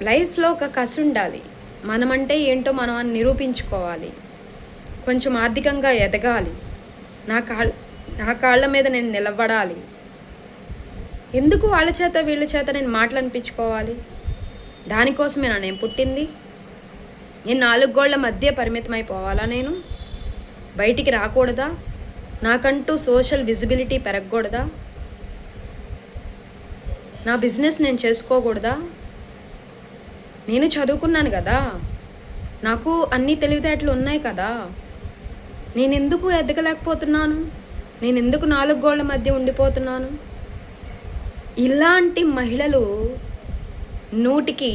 లైఫ్‌లో ఒక కసి ఉండాలి. మనమంటే ఏంటో మనం అని నిరూపించుకోవాలి. కొంచెం ఆర్థికంగా ఎదగాలి. నా కాళ్ నా కాళ్ళ మీద నేను నిలబడాలి. ఎందుకు వాళ్ళ చేత, వీళ్ళ చేత నేను మాటలనిపించుకోవాలి? దానికోసమేనా నేను పుట్టింది? నేను 4 గోళ్ల మధ్య పరిమితమైపోవాలా నేను? బయటికి రాకూడదా? నాకంటూ సోషల్ విజిబిలిటీ పెరగకూడదా? నా బిజినెస్ నేను చేసుకోకూడదా? నేను చదువుకున్నాను గదా! నాకు అన్ని తెలివితేటలు ఉన్నాయి కదా! నేనెందుకు ఎదగలేకపోతున్నాను? నేనెందుకు 4 గోళ్ల మధ్య ఉండిపోతున్నాను? ఇలాంటి మహిళలు 100కి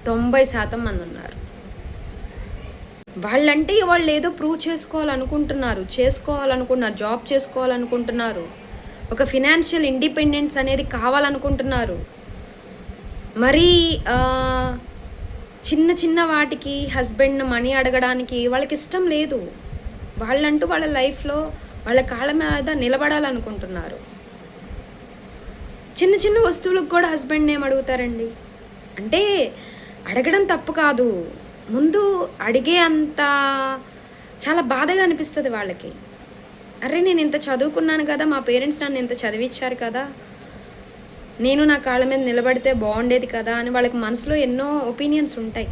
90% మందున్నారు. వాళ్ళంటే వాళ్ళేదో ప్రూవ్ చేసుకోవాలనుకుంటున్నారు. జాబ్ చేసుకోవాలనుకుంటున్నారు. ఒక ఫినాన్షియల్ ఇండిపెండెన్స్ అనేది కావాలనుకుంటున్నారు. మరీ చిన్న చిన్న వాటికి హస్బెండ్‌ని మనీ అడగడానికి వాళ్ళకిష్టం లేదు. వాళ్ళంటూ వాళ్ళ లైఫ్‌లో వాళ్ళ కాళ్ళ మీద నిలబడాలనుకుంటున్నారు. చిన్న చిన్న వస్తువులకు కూడా హస్బెండ్‌ని ఏమి అడుగుతారండి? అంటే అడగడం తప్పు కాదు. ముందు అడిగే అంత చాలా బాధగా అనిపిస్తది వాళ్ళకి. అరే! నేను ఇంత చదువుకున్నాను కదా! మా పేరెంట్స్ నన్ను ఇంత చదివిచ్చారు కదా! నేను నా కాళ్ళ మీద నిలబడితే బాగుండేది కదా అని వాళ్ళకి మనసులో ఎన్నో ఒపీనియన్స్ ఉంటాయి.